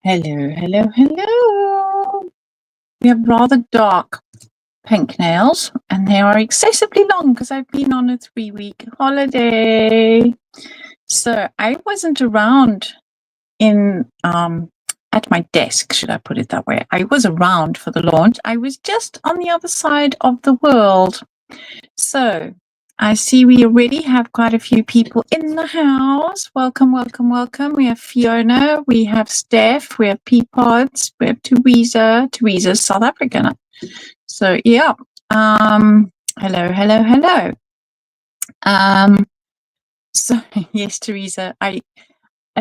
Hello, hello, hello. We have rather dark pink nails, and they are excessively long because I've been on a 3-week holiday. So I wasn't around at my desk, should I put it that way. I was around for the launch. I was just on the other side of the world. So I see we already have quite a few people in the house. Welcome, welcome, welcome. We have Fiona, we have Steph, we have Peapods, we have Teresa. Teresa's South African. So yeah. Hello, hello, hello. So yes, Teresa, I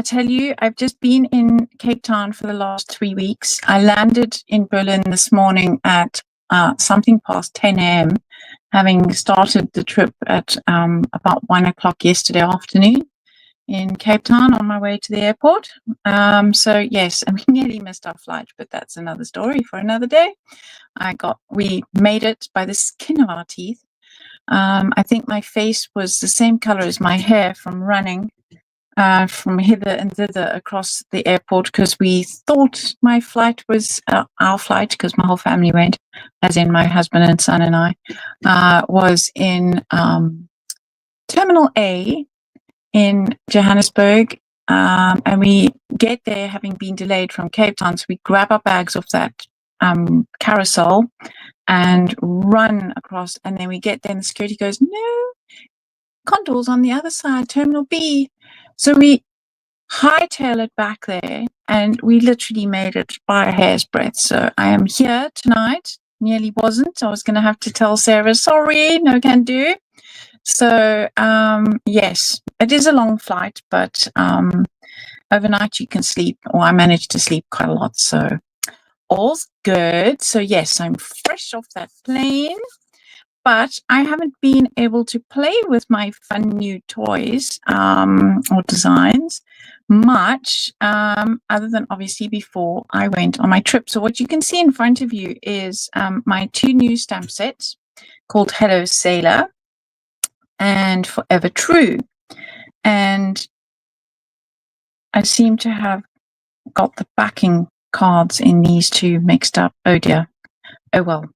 tell you, I've just been in Cape Town for the last 3 weeks. I landed in Berlin this morning at something past 10 a.m., having started the trip at about 1 o'clock yesterday afternoon in Cape Town on my way to the airport. So yes, we nearly missed our flight, but that's another story for another day. We made it by the skin of our teeth. I think my face was the same color as my hair from running from hither and thither across the airport, because we thought my flight was our flight, because my whole family went, as in my husband and son and I, was in Terminal A in Johannesburg, and we get there having been delayed from Cape Town, so we grab our bags off that carousel and run across, and then we get there and the security goes, no, Condor's on the other side, Terminal B. So we hightail it back there, and we literally made it by a hair's breadth. So I am here tonight. Nearly wasn't. I was going to have to tell Sarah, sorry, no can do. So yes, it is a long flight, but overnight you can sleep, or I managed to sleep quite a lot. So all's good. So yes, I'm fresh off that plane. But I haven't been able to play with my fun new toys or designs much, other than obviously before I went on my trip. So what you can see in front of you is my 2 new stamp sets called Hello Sailor and Forever True. And I seem to have got the backing cards in these 2 mixed up. Oh dear. Oh well.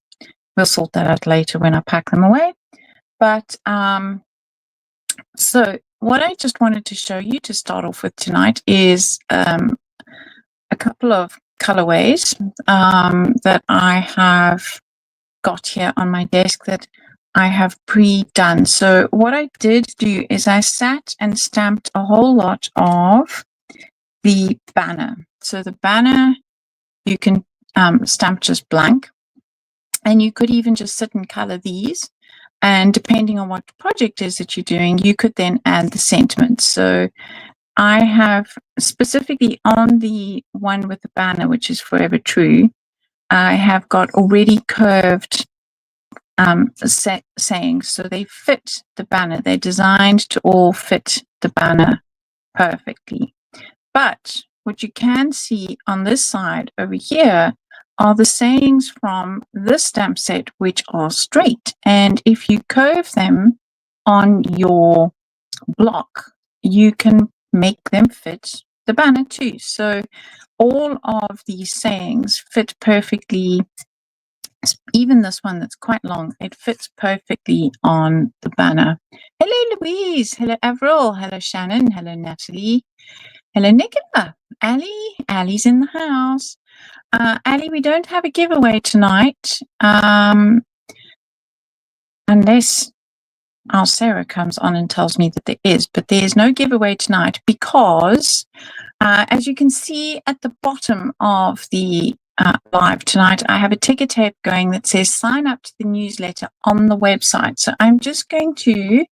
We'll sort that out later when I pack them away. But so what I just wanted to show you to start off with tonight is a couple of colorways that I have got here on my desk that I have pre-done. So what I did do is I sat and stamped a whole lot of the banner. So the banner you can stamp just blank. And you could even just sit and color these. And depending on what project is that you're doing, you could then add the sentiments. So I have specifically on the one with the banner, which is Forever True, I have got already curved sayings. So they fit the banner. They're designed to all fit the banner perfectly. But what you can see on this side over here are the sayings from this stamp set, which are straight. And if you curve them on your block, you can make them fit the banner too. So all of these sayings fit perfectly. Even this one that's quite long, it fits perfectly on the banner. Hello, Louise. Hello, Avril. Hello, Shannon. Hello, Natalie. Hello, Nicola. Ali. Ali's in the house. Ali, we don't have a giveaway tonight, unless our Sarah comes on and tells me that there is, but there is no giveaway tonight because, as you can see at the bottom of the live tonight, I have a ticker tape going that says sign up to the newsletter on the website. So I'm just going to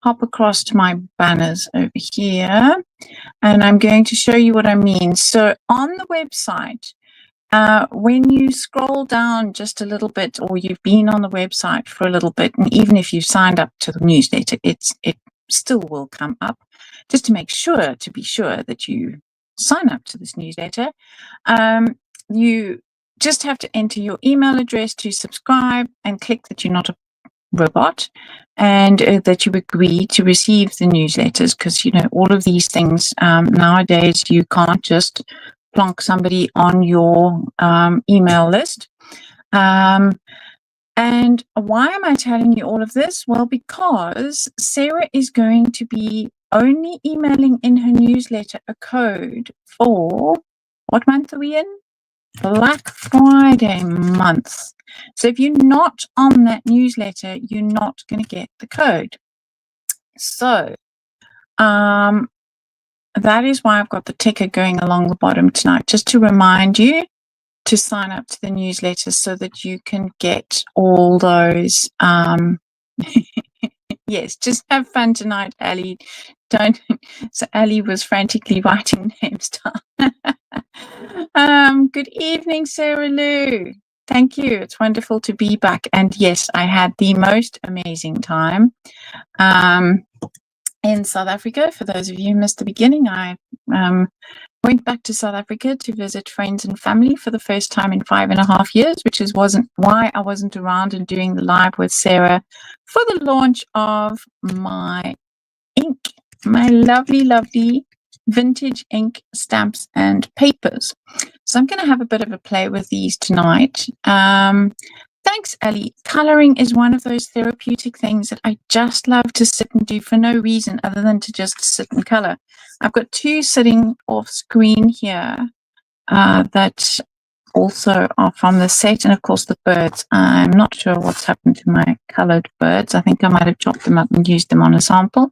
hop across to my banners over here, and I'm going to show you what I mean. So on the website, when you scroll down just a little bit, or you've been on the website for a little bit, and even if you've signed up to the newsletter, it still will come up, just to be sure that you sign up to this newsletter. You just have to enter your email address to subscribe and click that you're not a robot, and that you agree to receive the newsletters, because all of these things nowadays you can't just plonk somebody on your email list. And why am I telling you all of this? Well, because Sarah is going to be only emailing in her newsletter a code for, what month are we in? Black Friday month. So if you're not on that newsletter, you're not going to get the code. So that is why I've got the ticker going along the bottom tonight, just to remind you to sign up to the newsletter so that you can get all those. Yes, just have fun tonight, Ali. Don't. So Ali was frantically writing names down. Good evening, Sarah Lou. Thank you. It's wonderful to be back. And yes, I had the most amazing time in South Africa. For those of you who missed the beginning, I went back to South Africa to visit friends and family for the first time in 5.5 years, which wasn't why I wasn't around and doing the live with Sarah for the launch of my ink, my lovely, lovely vintage ink stamps and papers. So I'm going to have a bit of a play with these tonight. Thanks, Ellie. Coloring is one of those therapeutic things that I just love to sit and do for no reason other than to just sit and color. I've got two sitting off screen here that also are from the set, and of course the birds. I'm not sure what's happened to my colored birds. I think I might have chopped them up and used them on a sample.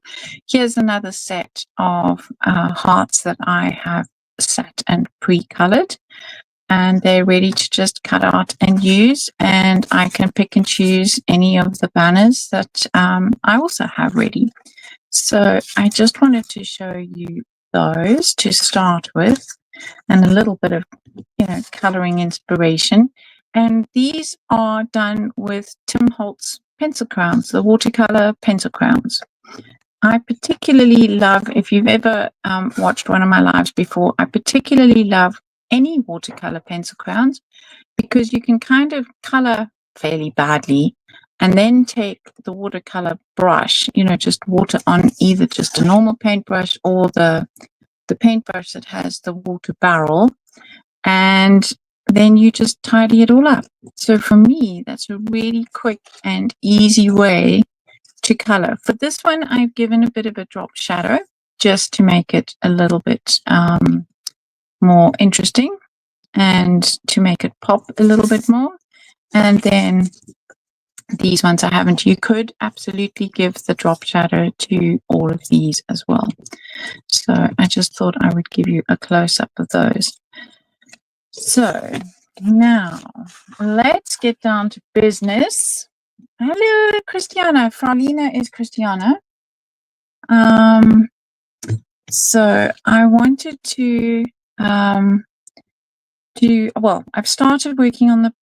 Here's another set of hearts that I have sat and pre-colored, and they're ready to just cut out and use, and I can pick and choose any of the banners that I also have ready. So I just wanted to show you those to start with, and a little bit of coloring inspiration. And these are done with Tim Holtz pencil crowns, the watercolor pencil crowns. I particularly love, if you've ever watched one of my lives before, I particularly love any watercolor pencil crowns, because you can kind of color fairly badly and then take the watercolor brush, just water on either just a normal paintbrush or the paintbrush that has the water barrel, and then you just tidy it all up. So for me, that's a really quick and easy way to color. For this one, I've given a bit of a drop shadow just to make it a little bit more interesting and to make it pop a little bit more. And then these ones I haven't. You could absolutely give the drop shadow to all of these as well. So I just thought I would give you a close-up of those. So now let's get down to business. Hello, Christiana. Fralina is Christiana. So I wanted to I've started working on the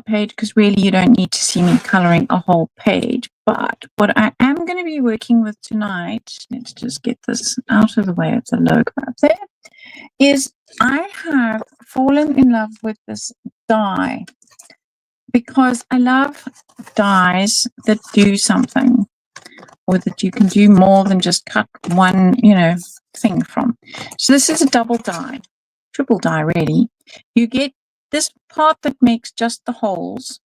page, because really you don't need to see me coloring a whole page. But what I am going to be working with tonight, let's just get this out of the way of the logo up there, is I have fallen in love with this die, because I love dies that do something, or that you can do more than just cut one, thing from. So this is a double die, triple die really. You get this part that makes just the holes,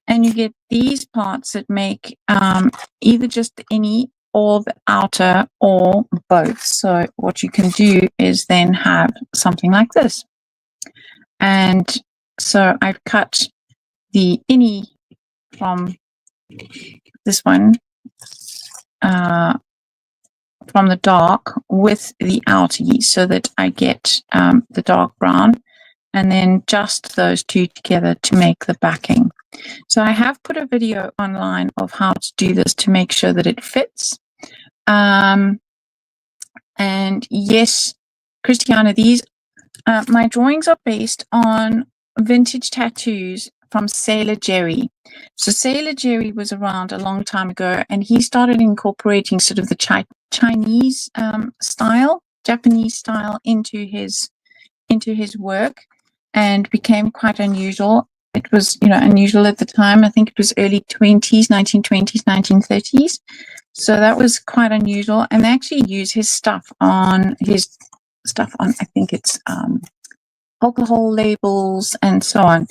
and you get these parts that make either just the innie or the outer or both. So what you can do is then have something like this. And so I've cut the innie from this one from the dark with the outie, so that I get the dark brown, and then just those two together to make the backing. So I have put a video online of how to do this to make sure that it fits. And yes, Christiana, these my drawings are based on vintage tattoos from Sailor Jerry. So Sailor Jerry was around a long time ago, and he started incorporating sort of the Chinese style, Japanese style into his work, and became quite unusual. it was, unusual at the time. I think it was early 20s, 1920s, 1930s. So that was quite unusual. And they actually use his stuff on, I think it's alcohol labels and so on.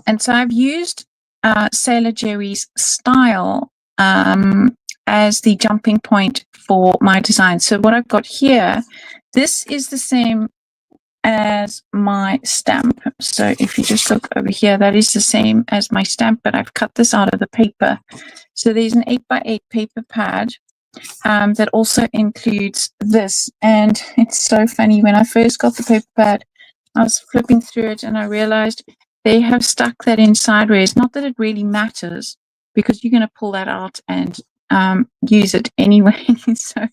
And so I've used Sailor Jerry's style as the jumping point for my design. So what I've got here, this is the same as my stamp. So if you just look over here, that is the same as my stamp, but I've cut this out of the paper. So there's an 8x8 paper pad that also includes this. And it's so funny, when I first got the paper pad, I was flipping through it and I realized they have stuck that in sideways. Not that it really matters, because you're going to pull that out and use it anyway. So,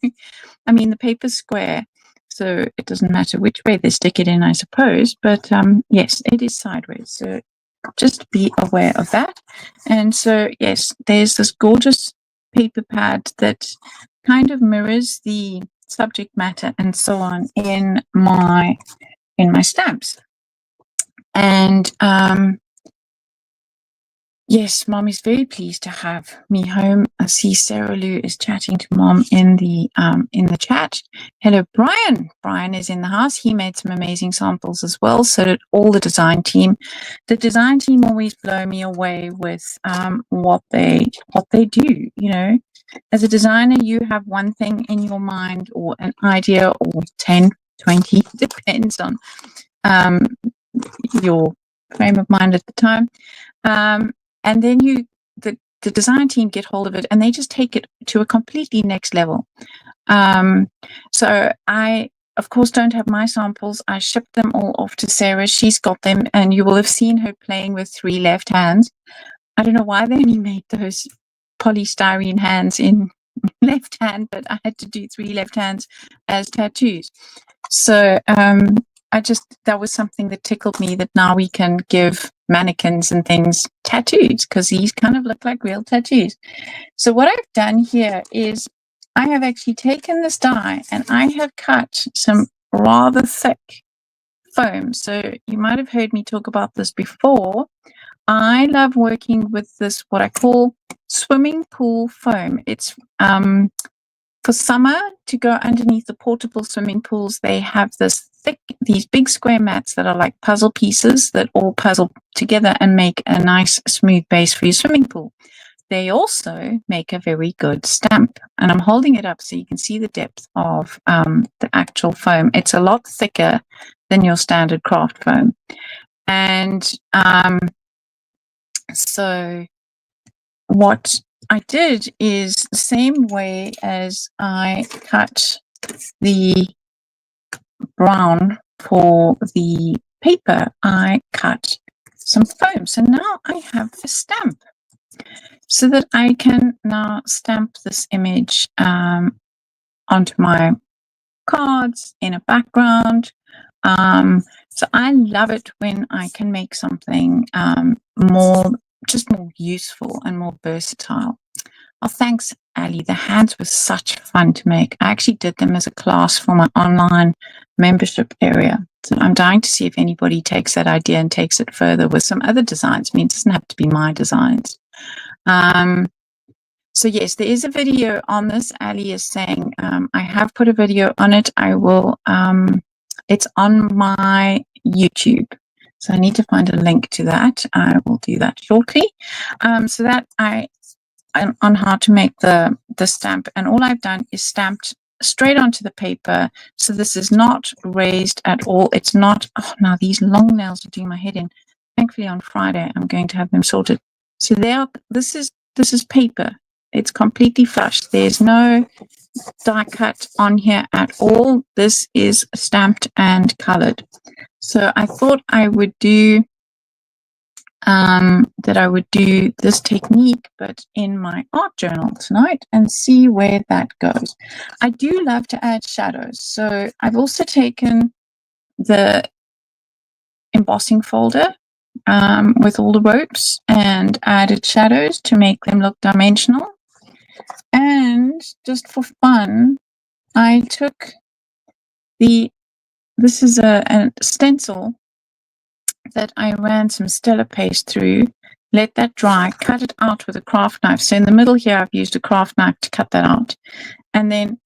I mean, the paper's square, so it doesn't matter which way they stick it in, I suppose. But yes, it is sideways. So just be aware of that. And so, yes, there's this gorgeous paper pad that kind of mirrors the subject matter and so on in my stamps. And yes, Mom is very pleased to have me home. I see Sarah Lou is chatting to Mom in the chat. Hello, Brian. Brian is in the house. He made some amazing samples as well. So did all the design team. The design team always blow me away with what they do. As a designer, you have one thing in your mind, or an idea, or 10, 20, depends on your frame of mind at the time. And then the design team get hold of it and they just take it to a completely next level. So I, of course, don't have my samples. I shipped them all off to Sarah. She's got them, and you will have seen her playing with 3 left hands. I don't know why they only made those polystyrene hands in left hand, but I had to do 3 left hands as tattoos. So that was something that tickled me, that now we can give mannequins and things tattoos, because these kind of look like real tattoos. So what I've done here is I have actually taken this die and I have cut some rather thick foam. So you might have heard me talk about this before. I love working with this, what I call swimming pool foam. It's for summer, to go underneath the portable swimming pools. They have these big square mats that are like puzzle pieces that all puzzle together and make a nice smooth base for your swimming pool. They also make a very good stamp, and I'm holding it up so you can see the depth of the actual foam. It's a lot thicker than your standard craft foam. And so what I did is the same way as I cut the brown for the paper, I cut some foam. So now I have a stamp, so that I can now stamp this image onto my cards in a background. So I love it when I can make something more useful and more versatile. Oh, thanks, Ali. The hands were such fun to make. I actually did them as a class for my online membership area. So I'm dying to see if anybody takes that idea and takes it further with some other designs. I mean, it doesn't have to be my designs. So yes, there is a video on this. Ali is saying, I have put a video on it. I will, it's on my YouTube. So I need to find a link to that. I will do that shortly. So that on how to make the stamp, and all I've done is stamped straight onto the paper. So this is not raised at all. It's not, oh, now these long nails are doing my head in. Thankfully on Friday, I'm going to have them sorted. So this is paper. It's completely flush. There's no die cut on here at all. This is stamped and colored. So I thought I would do this technique, but in my art journal tonight, and see where that goes. I do love to add shadows. So I've also taken the embossing folder with all the ropes and added shadows to make them look dimensional. And just for fun, I took this is a stencil that I ran some Stella paste through, let that dry, cut it out with a craft knife. So in the middle here, I've used a craft knife to cut that out. And then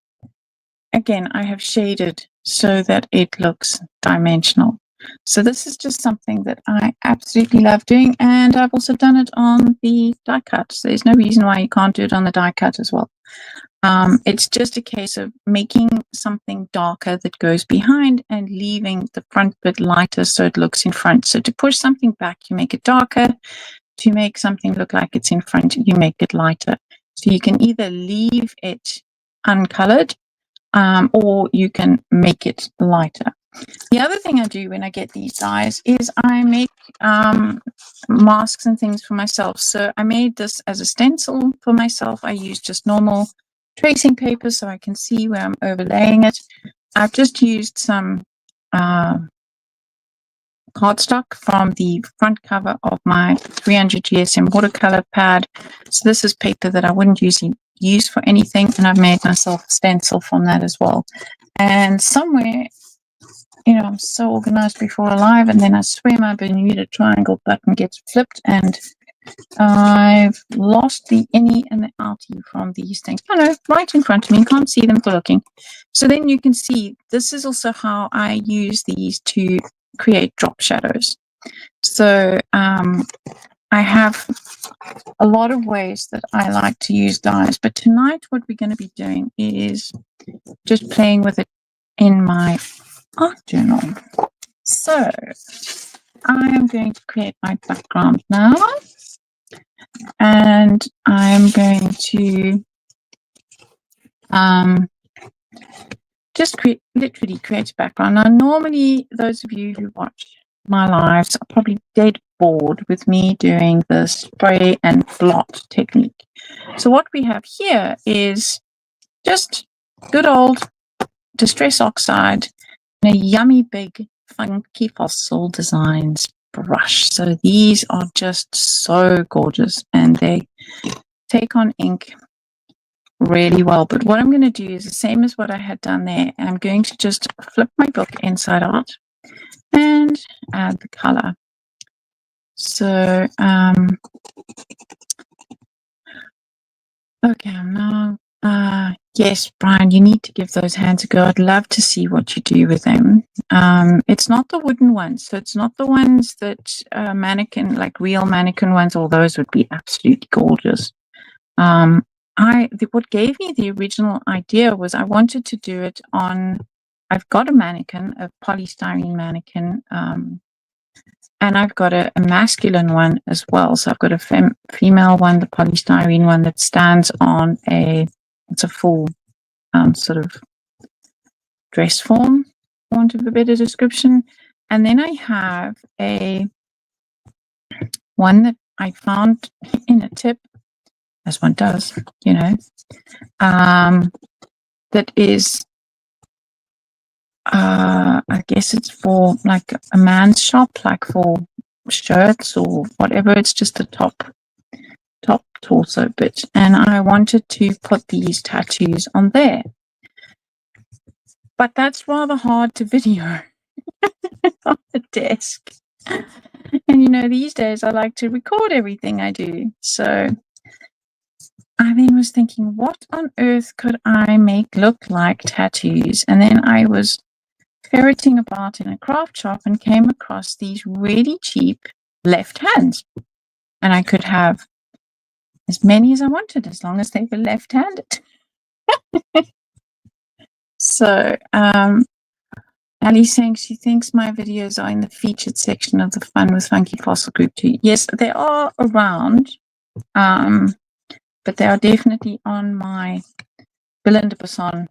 again, I have shaded so that it looks dimensional. So this is just something that I absolutely love doing. And I've also done it on the die cut. So there's no reason why you can't do it on the die cut as well. It's just a case of making something darker that goes behind and leaving the front bit lighter so it looks in front. So to push something back, you make it darker. To make something look like it's in front, you make it lighter. So you can either leave it uncolored or you can make it lighter. The other thing I do when I get these dies is I make masks and things for myself. So I made this as a stencil for myself. I use just normal tracing paper so I can see where I'm overlaying it. I've just used some cardstock from the front cover of my 300 GSM watercolor pad. So this is paper that I wouldn't usually use for anything, and I've made myself a stencil from that as well. And somewhere, you know, I'm so organized before live, and then I swear my Bermuda Triangle button gets flipped, and I've lost the innie and the outie from these things. Oh no, right in front of me. You can't see them for looking. So then you can see this is also how I use these to create drop shadows. So I have a lot of ways that I like to use dies, but tonight what we're going to be doing is just playing with it in my art journal. So I am going to create my background now, and I'm going to just literally create a background. Now, normally those of you who watch my lives are probably dead bored with me doing the spray and blot technique. So what we have here is just good old Distress Oxide and a yummy big Funky Fossil Designs brush. So these are just so gorgeous and they take on ink really well. But what I'm going to do is the same as what I had done there. I'm going to just flip my book inside out and add the color. So okay, now yes, Brian, you need to give those hands a go. I'd love to see what you do with them. It's not the wooden ones, so it's not the ones that mannequin, like real mannequin ones, all those would be absolutely gorgeous. What gave me the original idea was I wanted to do it on, I've got a mannequin, a polystyrene mannequin, and I've got a masculine one as well. So I've got a female one, the polystyrene one that stands on it's a full sort of dress form, for want of a better description. And then I have one that I found in a tip, as one does, you know, that is, I guess it's for like a man's shop, like for shirts or whatever. It's just the top torso bit. And I wanted to put these tattoos on there. But that's rather hard to video on the desk. And you know, these days I like to record everything I do. So I then was thinking, what on earth could I make look like tattoos? And then I was ferreting about in a craft shop and came across these really cheap left hands. And I could have as many as I wanted, as long as they were left-handed. So, Ali's saying she thinks my videos are in the featured section of the Fun with Funky Fossil group too. Yes, they are around, but they are definitely on my Belinda Person.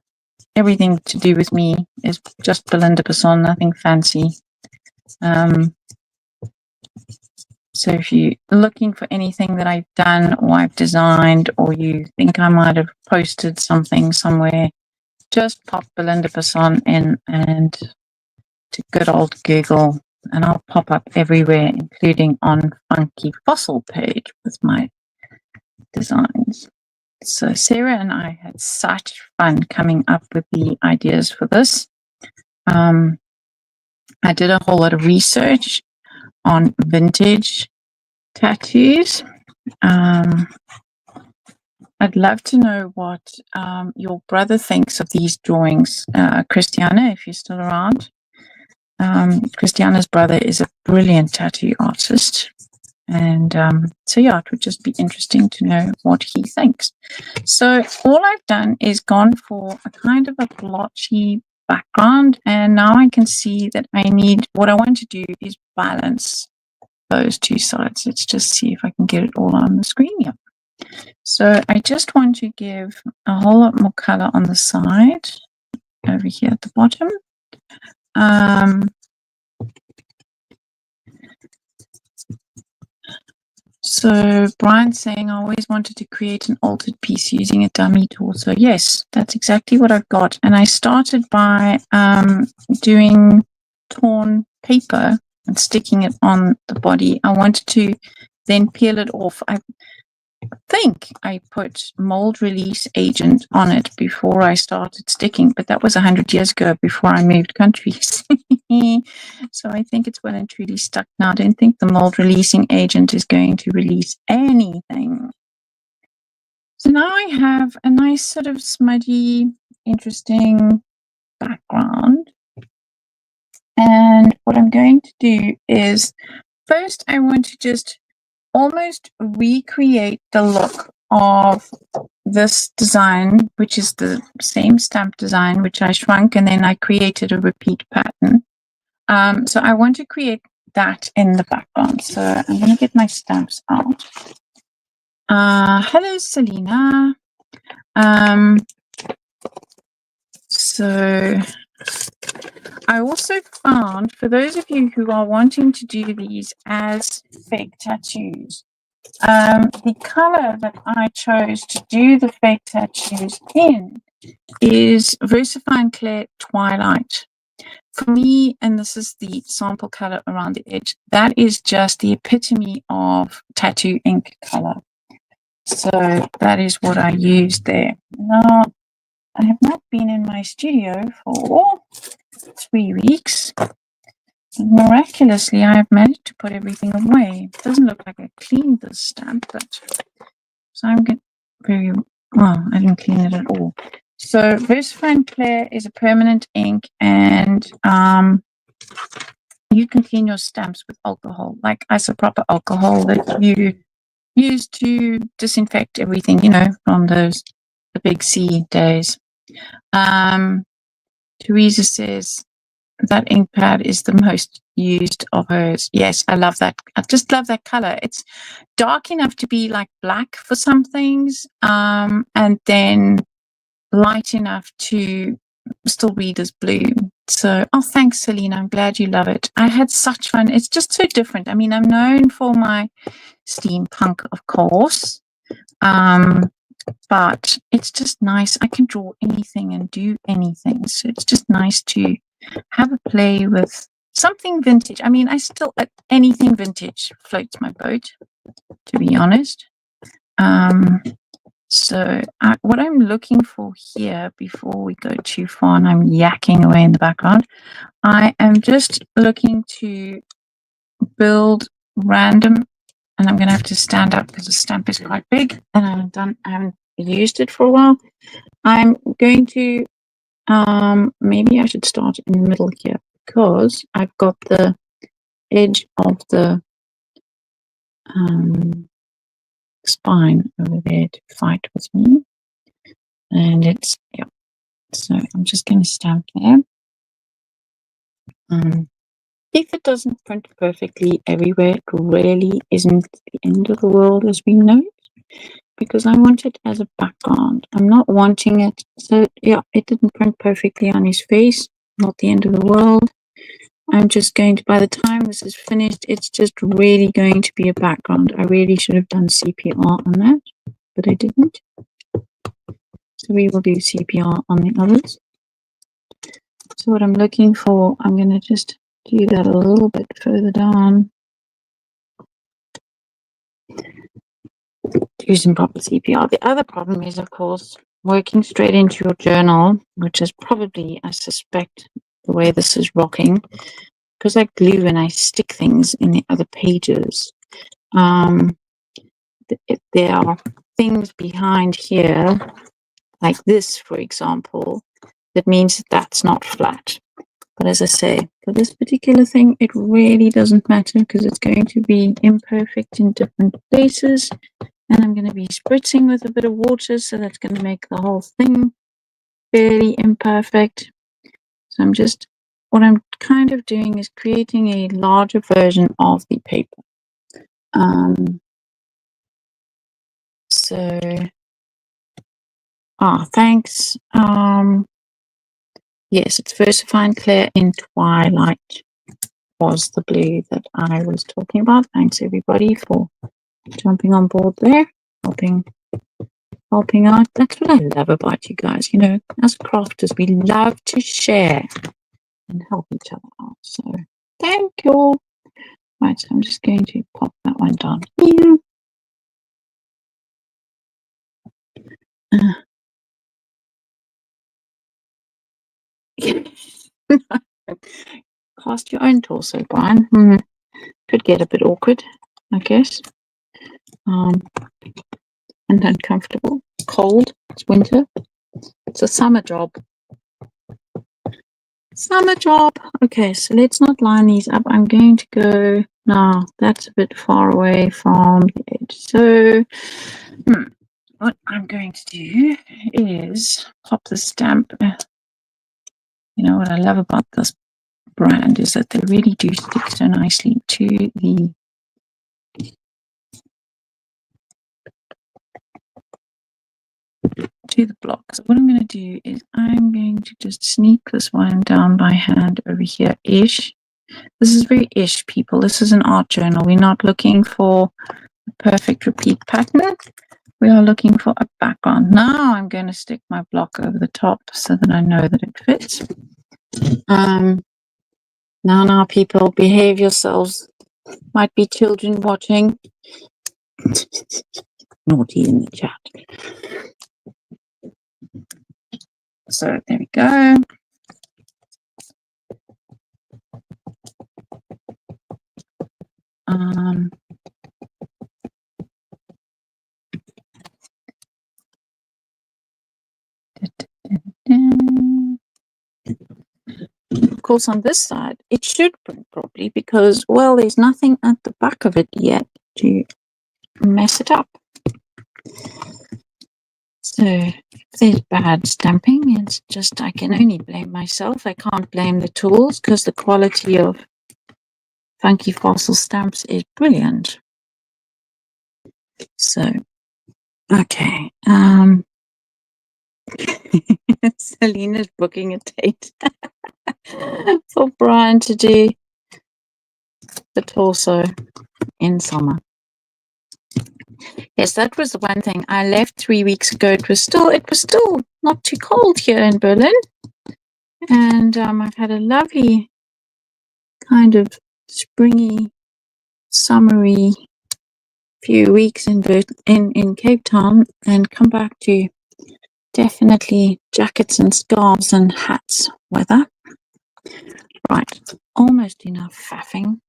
Everything to do with me is just Belinda Person, nothing fancy. So if you're looking for anything that I've done or I've designed, or you think I might have posted something somewhere, just pop Belinda Person in and to good old Google, and I'll pop up everywhere, including on Funky Fossil page with my designs. So Sarah and I had such fun coming up with the ideas for this. I did a whole lot of research on vintage tattoos. I'd love to know what your brother thinks of these drawings, Christiana, if you're still around. Christiana's brother is a brilliant tattoo artist. And so, yeah, it would just be interesting to know what he thinks. So all I've done is gone for a kind of a blotchy background. And now I can see that what I want to do is balance those two sides. Let's just see if I can get it all on the screen here. So I just want to give a whole lot more color on the side over here at the bottom. So Brian's saying, I always wanted to create an altered piece using a dummy torso. Yes, that's exactly what I've got. And I started by doing torn paper and sticking it on the body. I wanted to then peel it off. I think I put mold release agent on it before I started sticking, but that was 100 years ago before I moved countries. So I think it's well and truly stuck now. I don't think the mold releasing agent is going to release anything. So now I have a nice sort of smudgy, interesting background. And what I'm going to do is first I want to just almost recreate the look of this design, which is the same stamp design, which I shrunk and then I created a repeat pattern. So I want to create that in the background. So I'm going to get my stamps out. Hello, Selena. So I also found, for those of you who are wanting to do these as fake tattoos, the color that I chose to do the fake tattoos in is VersaFine Clear Twilight. For me, and this is the sample color around the edge, that is just the epitome of tattoo ink color. So that is what I used there. Now, I have not been in my studio for 3 weeks. Miraculously, I have managed to put everything away. It doesn't look like I cleaned this stamp, but so I'm getting very well. I didn't clean it at all. So VersaFine Clear is a permanent ink, and you can clean your stamps with alcohol, like isopropyl alcohol that you use to disinfect everything, you know, from the big C days. Teresa says that ink pad is the most used of hers. Yes, I love that. I just love that color. It's dark enough to be like black for some things, and then light enough to still read as blue. So, oh, thanks, Selena. I'm glad you love it. I had such fun. It's just so different. I mean, I'm known for my steampunk, of course, but it's just nice. I can draw anything and do anything. So it's just nice to have a play with something vintage. I mean, anything vintage floats my boat, to be honest. So what I'm looking for here, before we go too far and I'm yakking away in the background, I am just looking to build random, and I'm going to have to stand up because the stamp is quite big and I haven't used it for a while. I'm going to, maybe I should start in the middle here because I've got the edge of the spine over there to fight with me, and it's, yeah, so I'm just going to stamp there. If it doesn't print perfectly everywhere, it really isn't the end of the world as we know it, because I want it as a background. I'm not wanting it, so yeah, it didn't print perfectly on his face, not the end of the world. I'm just going to, by the time this is finished, it's just really going to be a background. I really should have done CPR on that, but I didn't. So we will do CPR on the others. So what I'm looking for, I'm going to just do that a little bit further down. Do some proper CPR. The other problem is, of course, working straight into your journal, which is probably, I suspect, the way this is rocking, because I glue and I stick things in the other pages. There are things behind here, like this, for example, that means that that's not flat. But as I say, for this particular thing, it really doesn't matter because it's going to be imperfect in different places. And I'm going to be spritzing with a bit of water, so that's going to make the whole thing fairly imperfect. So what I'm kind of doing is creating a larger version of the paper. Thanks. Yes, it's Versifine Clear in Twilight was the blue that I was talking about. Thanks everybody for jumping on board there, helping out. That's what I love about you guys. You know, as crafters, we love to share and help each other out. So thank you. Right, so I'm just going to pop that one down here. Cast your own torso, Brian. Could get a bit awkward, I guess. And uncomfortable. Cold. It's winter. It's a summer job. Okay, so let's not line these up. I'm going to go now. That's a bit far away from the edge. So what I'm going to do is pop the stamp. You know what I love about this brand is that they really do stick so nicely to the block. So what I'm going to do is I'm going to just sneak this one down by hand over here ish. This is very ish, people. This is an art journal. We're not looking for a perfect repeat pattern. We are looking for a background. Now I'm going to stick my block over the top so that I know that it fits. Now, people, behave yourselves. Might be children watching. Naughty in the chat. So there we go. Of course, on this side, it should print properly because, well, there's nothing at the back of it yet to mess it up. So if there's bad stamping, it's just I can only blame myself. I can't blame the tools because the quality of Funky Fossil stamps is brilliant. So, okay. Selena's booking a date for Brian to do the torso in summer. Yes, that was the one thing. I left 3 weeks ago. It was still not too cold here in Berlin. And I've had a lovely kind of springy, summery few weeks in Cape Town and come back to definitely jackets and scarves and hats weather. Right, almost enough faffing.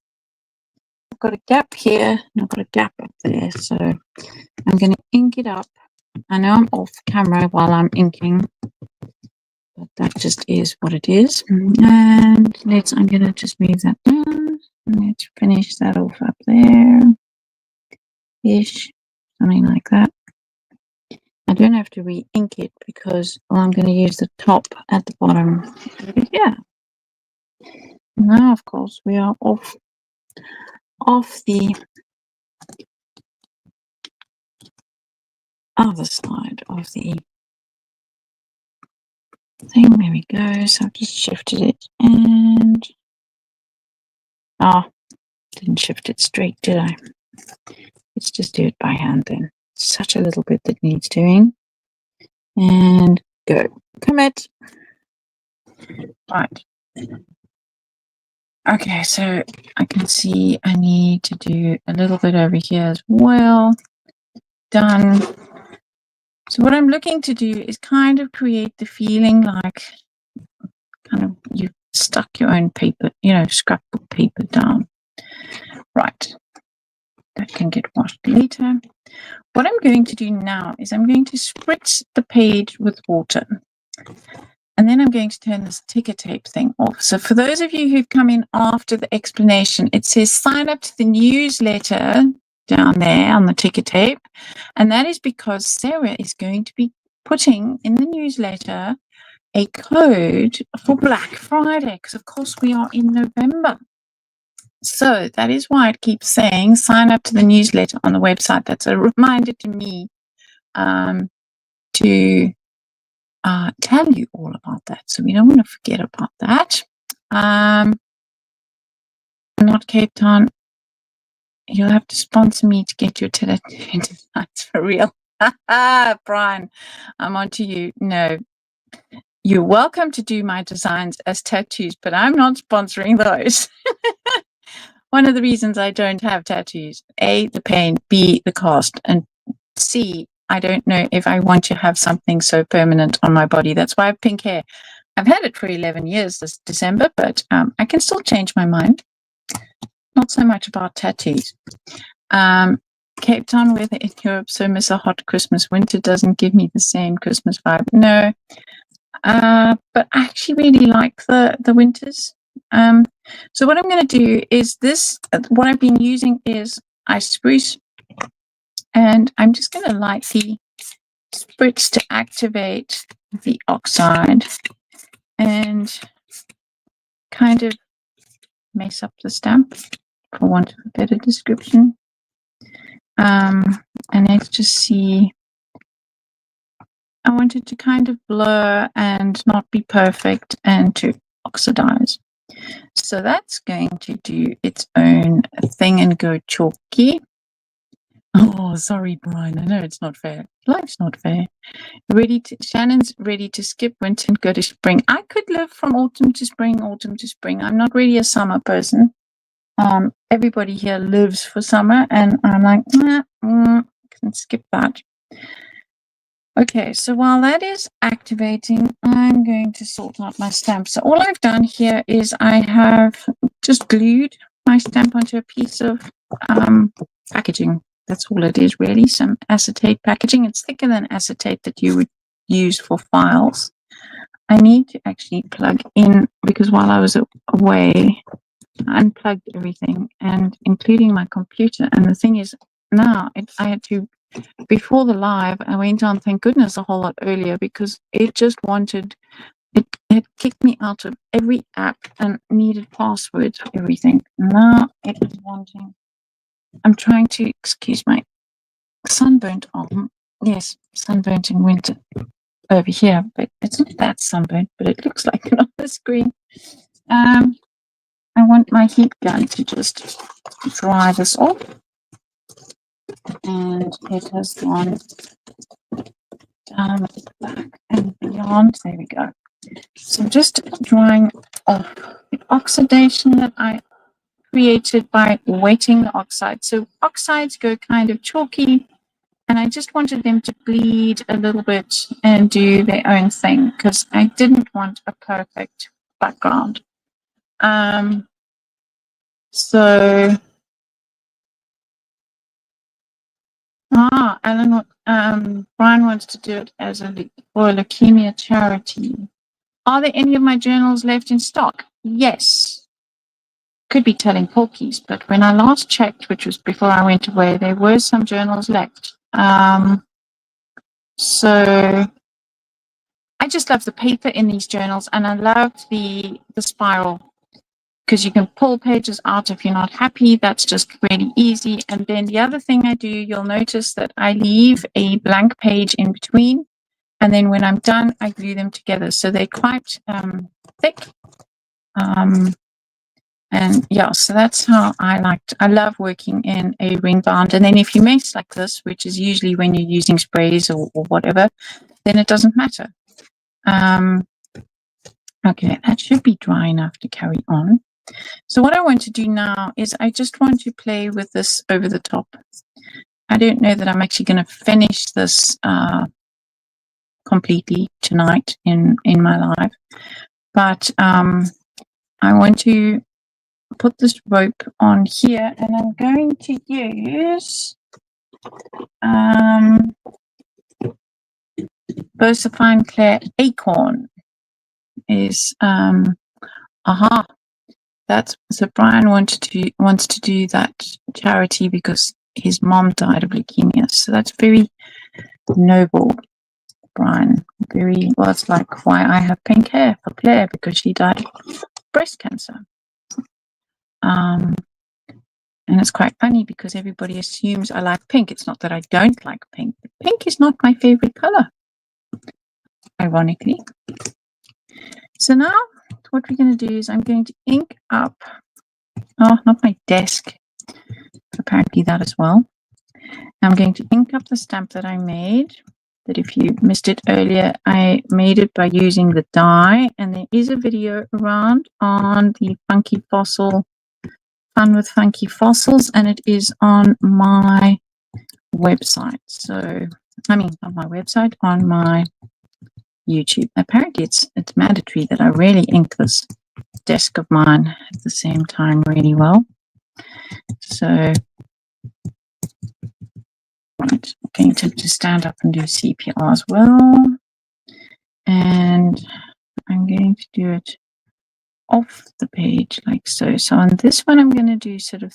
I've got a gap here and I've got a gap up there, so I'm going to ink it up. I know I'm off camera while I'm inking, but that just is what it is. And I'm going to just move that down. Let's finish that off up there. Ish, something like that. I don't have to re-ink it because I'm going to use the top at the bottom over here. Now, of course, we are off the other side of the thing. There we go. So I've just shifted it and didn't shift it straight, did I? Let's just do it by hand then. Such a little bit that needs doing. And go. Commit. Right. Okay, so I can see I need to do a little bit over here as well. Done. So what I'm looking to do is kind of create the feeling like kind of you've stuck your own paper, scrapbook paper down. Right. That can get washed later. What I'm going to do now is I'm going to spritz the page with water. And then I'm going to turn this ticker tape thing off. So for those of you who've come in after the explanation, it says sign up to the newsletter down there on the ticker tape. And that is because Sarah is going to be putting in the newsletter a code for Black Friday, because of course we are in November. So that is why it keeps saying sign up to the newsletter on the website. That's a reminder to me to tell you all about that. So we don't want to forget about that. Not Cape Town. You'll have to sponsor me to get your tattoo designs for real. Brian, I'm on to you. No, you're welcome to do my designs as tattoos, but I'm not sponsoring those. One of the reasons I don't have tattoos, A, the pain, B, the cost, and C, I don't know if I want to have something so permanent on my body. That's why I have pink hair. I've had it for 11 years this December, but I can still change my mind. Not so much about tattoos. Cape Town weather in Europe, so miss a hot Christmas. Winter doesn't give me the same Christmas vibe. No, but I actually really like the winters. So what I'm going to do is this, what I've been using is ice spruce, and I'm just going to lightly spritz to activate the oxide and kind of mess up the stamp, for want of a better description. And let's just see. I want it to kind of blur and not be perfect and to oxidize. So that's going to do its own thing and go chalky. Oh, sorry, Brian. I know it's not fair. Life's not fair. Shannon's ready to skip winter and go to spring. I could live from autumn to spring, autumn to spring. I'm not really a summer person. Everybody here lives for summer, and I'm like, can skip that. Okay, so while that is activating, I'm going to sort out my stamp. So all I've done here is I have just glued my stamp onto a piece of packaging. That's all it is, really, some acetate packaging. It's thicker than acetate that you would use for files. I need to actually plug in, because while I was away, I unplugged everything, and including my computer. And the thing is, now I had to, before the live, I went on, thank goodness, a whole lot earlier, because it just wanted, it had kicked me out of every app and needed passwords for everything. Now it is wanting, I'm trying to, excuse my sunburnt arm. Yes, sunburnt in winter over here, but it's not that sunburnt, but it looks like it on the screen. I want my heat gun to just dry this off. And it has gone down the back and beyond. There we go. So I'm just drying off the oxidation that I created by wetting the oxide. So oxides go kind of chalky, and I just wanted them to bleed a little bit and do their own thing, because I didn't want a perfect background. So Brian wants to do it as for a leukemia charity. Are there any of my journals left in stock? Yes. Could be telling porkies, but when I last checked, which was before I went away, there were some journals left. So I just love the paper in these journals, and I love the spiral, because you can pull pages out if you're not happy. That's just really easy. And then the other thing I do, you'll notice that I leave a blank page in between. And then when I'm done, I glue them together. So they're quite thick. And yeah, so that's how I love working in a ring bound. And then if you mess like this, which is usually when you're using sprays or whatever, then it doesn't matter. Okay, that should be dry enough to carry on. So what I want to do now is I just want to play with this over the top. I don't know that I'm actually going to finish this completely tonight in my live, but I want to put this rope on here, and I'm going to use Versifine Claire Acorn. Is aha, that's so Brian wants to do that charity because his mom died of leukemia. So that's very noble, Brian. Very well. It's like why I have pink hair for Claire, because she died of breast cancer. And it's quite funny because everybody assumes I like pink. It's not that I don't like pink. Pink is not my favorite color, ironically. So now what we're going to do is I'm going to ink up, oh, not my desk, apparently that as well. I'm going to ink up the stamp that I made, that if you missed it earlier, I made it by using the die, and there is a video around on the Funky Fossil, Fun with Funky Fossils, and it is on my website. So, I mean, on my website, on my YouTube. Apparently it's mandatory that I really ink this desk of mine at the same time really well. So, right, I'm going to stand up and do CPR as well. And I'm going to do it off the page like so. So on this one, I'm going to do sort of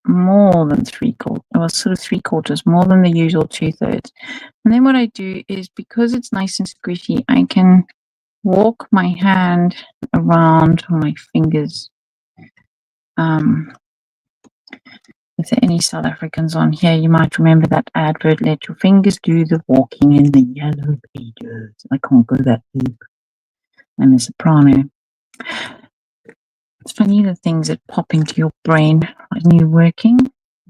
more than 3/4, or sort of 3/4, more than the usual 2/3. And then what I do is, because it's nice and squishy, I can walk my hand around my fingers. If there are any South Africans on here, you might remember that advert, let your fingers do the walking in the yellow pages. I can't go that deep. I'm a soprano. It's funny the things that pop into your brain when you're working.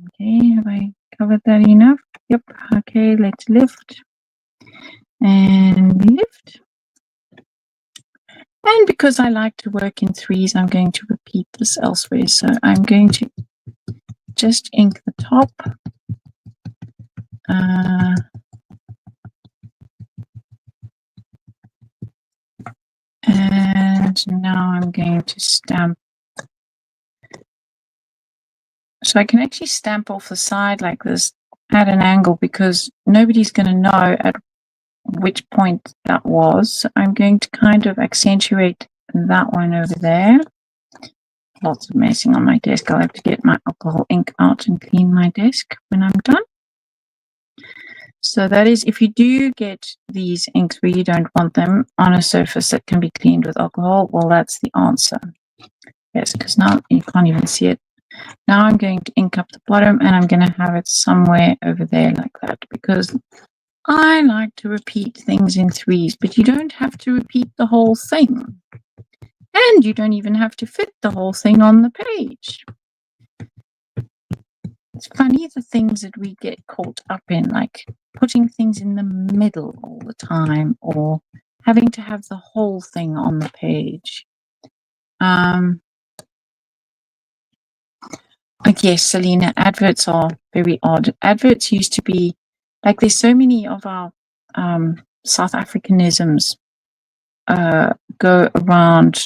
Okay, have I covered that enough? Yep. Okay, let's lift. And lift. And because I like to work in threes, I'm going to repeat this elsewhere. So I'm going to just ink the top. And now I'm going to stamp. So I can actually stamp off the side like this at an angle, because nobody's going to know at which point that was. So I'm going to kind of accentuate that one over there. Lots of messing on my desk. I'll have to get my alcohol ink out and clean my desk when I'm done. So that is, if you do get these inks where you don't want them on a surface that can be cleaned with alcohol, well, that's the answer. Yes, because now you can't even see it. Now I'm going to ink up the bottom, and I'm going to have it somewhere over there like that, because I like to repeat things in threes, but you don't have to repeat the whole thing. And you don't even have to fit the whole thing on the page. It's funny the things that we get caught up in, like putting things in the middle all the time, or having to have the whole thing on the page. Yes, Selena, adverts are very odd. Adverts used to be, like, there's so many of our South Africanisms go around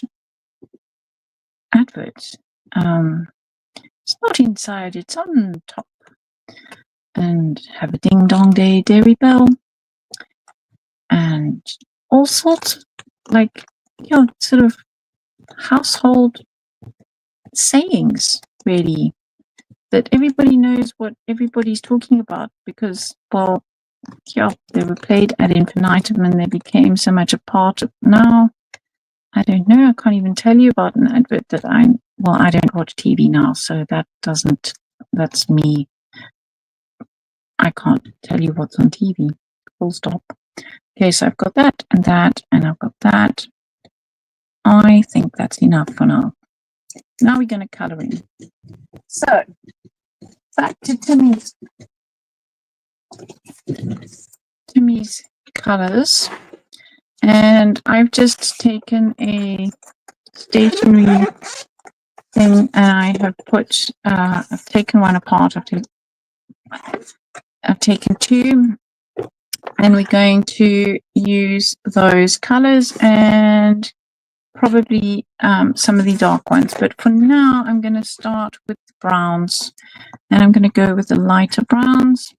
adverts. It's not inside, it's on top. And have a ding dong day dairy bell. And all sorts of, like, sort of household sayings, really, that everybody knows what everybody's talking about, because, well, they were played ad infinitum and they became so much a part of. Now, I don't know, I can't even tell you about an advert that I don't watch TV now, so that's me. I can't tell you what's on TV, full stop. Okay, so I've got that, and I've got that. I think that's enough for now. Now we're going to color in. So, back to Timmy's colors. And I've just taken a stationery thing, and I have put, I've taken one apart. I've taken two, and we're going to use those colors and probably some of the dark ones, but for now I'm going to start with the browns, and I'm going to go with the lighter browns.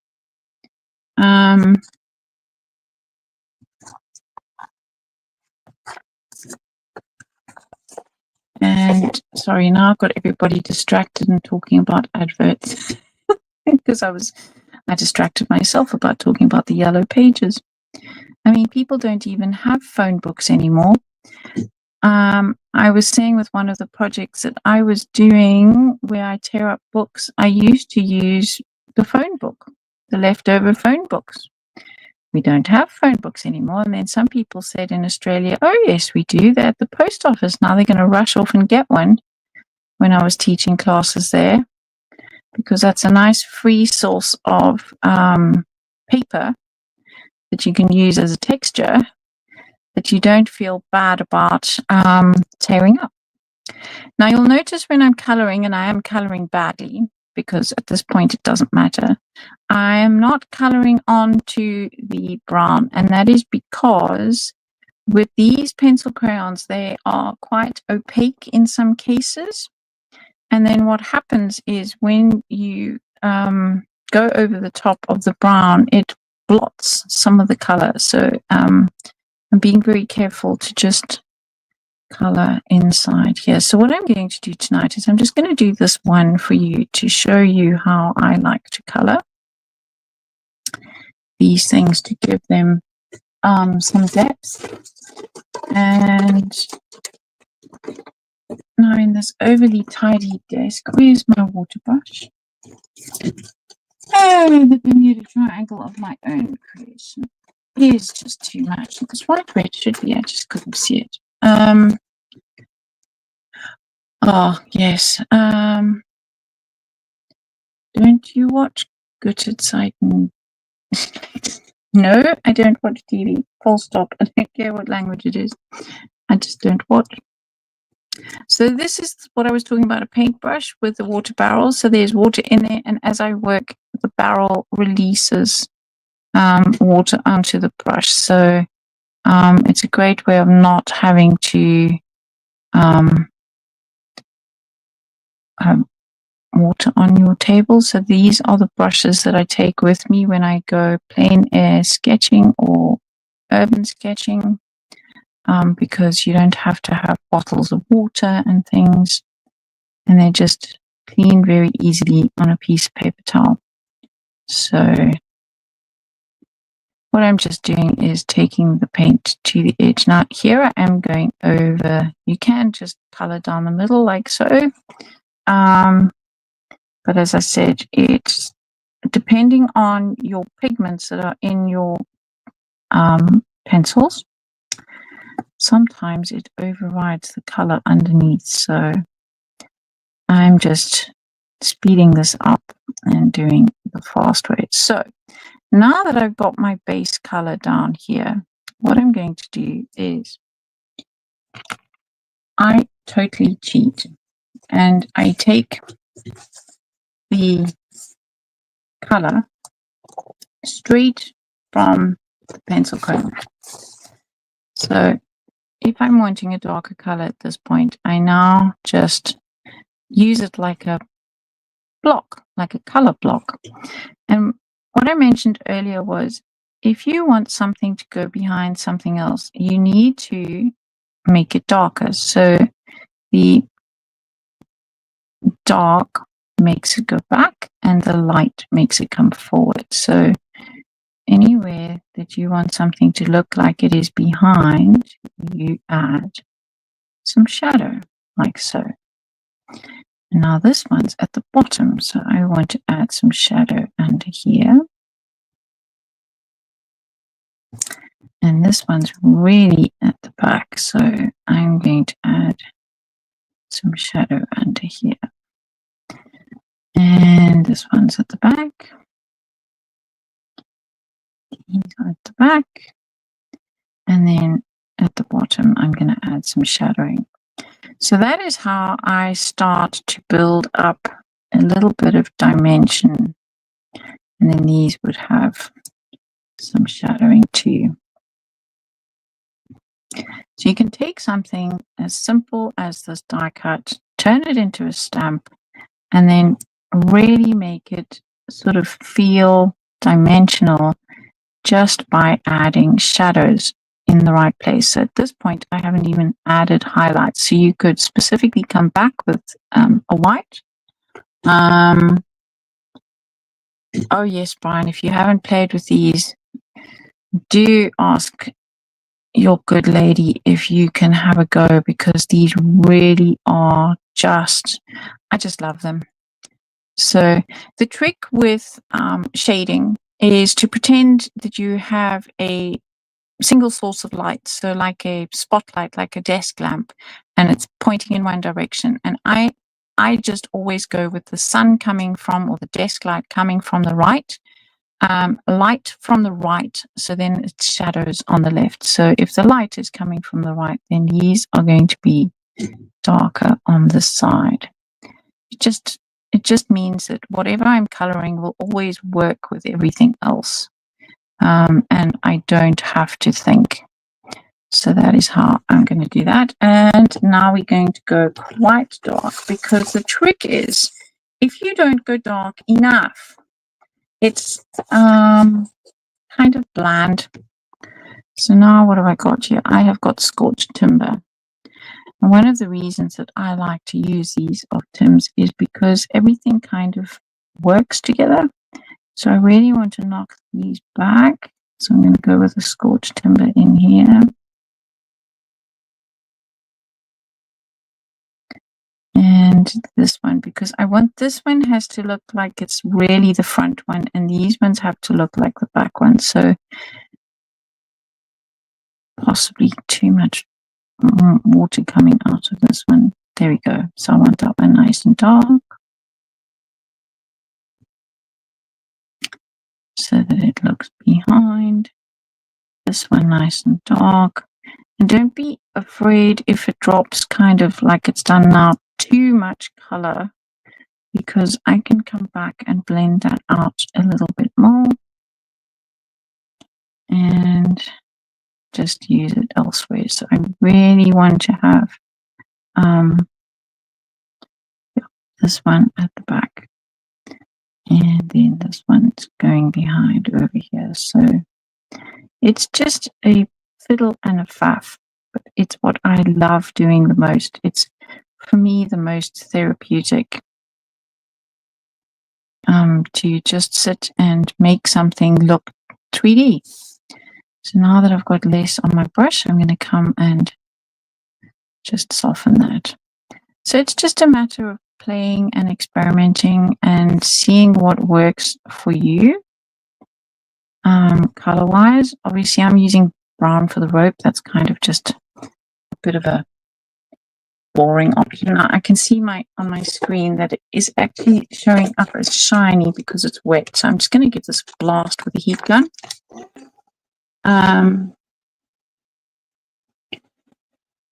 And sorry, now I've got everybody distracted and talking about adverts because I distracted myself about talking about the yellow pages. I mean, people don't even have phone books anymore. I was saying with one of the projects that I was doing where I tear up books, I used to use the phone book, the leftover phone books. We don't have phone books anymore. And then some people said in Australia, oh, yes, we do. They're at the post office. Now they're going to rush off and get one when I was teaching classes there, because that's a nice free source of paper that you can use as a texture that you don't feel bad about tearing up. Now you'll notice when I'm coloring, and I am coloring badly because at this point it doesn't matter, I am not coloring onto the brown, and that is because with these pencil crayons they are quite opaque in some cases, and then what happens is when you go over the top of the brown, it blots some of the color. So I'm being very careful to just color inside here. So what I'm going to do tonight is I'm just going to do this one for you to show you how I like to color these things, to give them some depth. And now in this overly tidy desk, where's my water brush? Oh, the Bermuda Triangle of my own creation is just too much. It's right where it should be. I just couldn't see it. Oh, yes. Don't you watch Gutted Zeiten? No, I don't watch TV. Full stop. I don't care what language it is. I just don't watch. So this is what I was talking about, a paintbrush with the water barrel. So there's water in there, and as I work, the barrel releases water onto the brush. So it's a great way of not having to water on your table. So these are the brushes that I take with me when I go plein air sketching or urban sketching, because you don't have to have bottles of water and things, and they just clean very easily on a piece of paper towel. So what I'm just doing is taking the paint to the edge. Now here I am going over, you can just color down the middle like so. But as I said, it's depending on your pigments that are in your pencils. Sometimes it overrides the color underneath. So I'm just speeding this up and doing the fast way. So now that I've got my base color down here, what I'm going to do is I totally cheat, and I take the color straight from the pencil crayon. So if I'm wanting a darker color at this point, I now just use it like a block, like a color block. And what I mentioned earlier was, if you want something to go behind something else, you need to make it darker. So the dark makes it go back and the light makes it come forward. So anywhere that you want something to look like it is behind, you add some shadow like so. Now this one's at the bottom, so I want to add some shadow under here. And this one's really at the back, so I'm going to add some shadow under here. And this one's at the back. These are at the back. And then at the bottom, I'm going to add some shadowing. So that is how I start to build up a little bit of dimension. And then these would have some shadowing too. So you can take something as simple as this die cut, turn it into a stamp, and then really make it sort of feel dimensional just by adding shadows in the right place. So at this point, I haven't even added highlights. So you could specifically come back with a white. Oh yes, Brian, if you haven't played with these, do ask your good lady if you can have a go, because these really are I just love them. So the trick with shading is to pretend that you have a single source of light, so like a spotlight, like a desk lamp, and it's pointing in one direction. And I just always go with the sun coming from, or the desk light coming from the right, light from the right, so then it's shadows on the left. So if the light is coming from the right, then these are going to be darker on this side. It just means that whatever I'm coloring will always work with everything else, and I don't have to think. So that is how I'm going to do that. And now we're going to go quite dark, because the trick is, if you don't go dark enough, it's kind of bland. So now what have I got here? I have got scorched timber. And one of the reasons that I like to use these of Tim's is because everything kind of works together. So I really want to knock these back. So I'm going to go with a scorched timber in here. And this one, because I want this one has to look like it's really the front one, and these ones have to look like the back one. So possibly too much water coming out of this one. There we go. So I want that one nice and dark, so that it looks behind. This one nice and dark. And don't be afraid if it drops kind of like it's done now, too much color, because I can come back and blend that out a little bit more and just use it elsewhere. So I really want to have this one at the back, and then this one's going behind over here. So it's just a fiddle and a faff, but it's what I love doing the most. It's, for me, the most therapeutic, to just sit and make something look 3D. So now that I've got less on my brush, I'm going to come and just soften that. So it's just a matter of playing and experimenting and seeing what works for you. Color-wise, obviously I'm using brown for the rope. That's kind of just a bit of a boring option. I can see on my screen that it is actually showing up as shiny because it's wet. So I'm just going to give this a blast with a heat gun.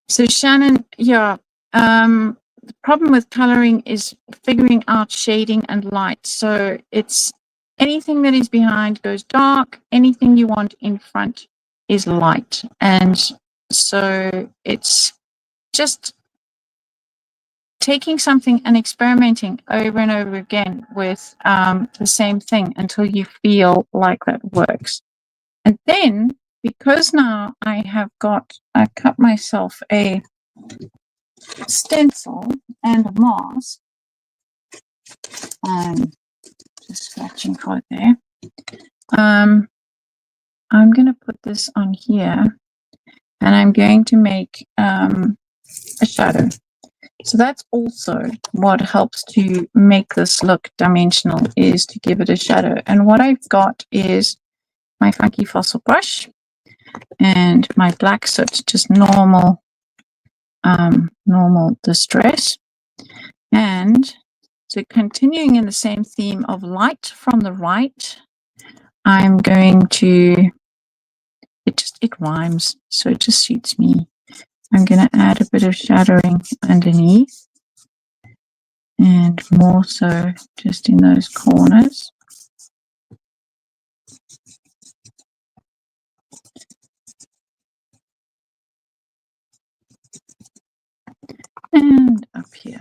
So Shannon, yeah, the problem with coloring is figuring out shading and light. So it's anything that is behind goes dark, anything you want in front is light. And so it's just taking something and experimenting over and over again with the same thing until you feel like that works. And then, because now I cut myself a stencil and a mask, just scratching for it there. I'm going to put this on here, and I'm going to make a shadow. So that's also what helps to make this look dimensional, is to give it a shadow. And what I've got is my funky fossil brush and my black soot, just normal distress. And so continuing in the same theme of light from the right, I'm going to, it rhymes, so it just suits me. I'm going to add a bit of shadowing underneath, and more so just in those corners. And up here.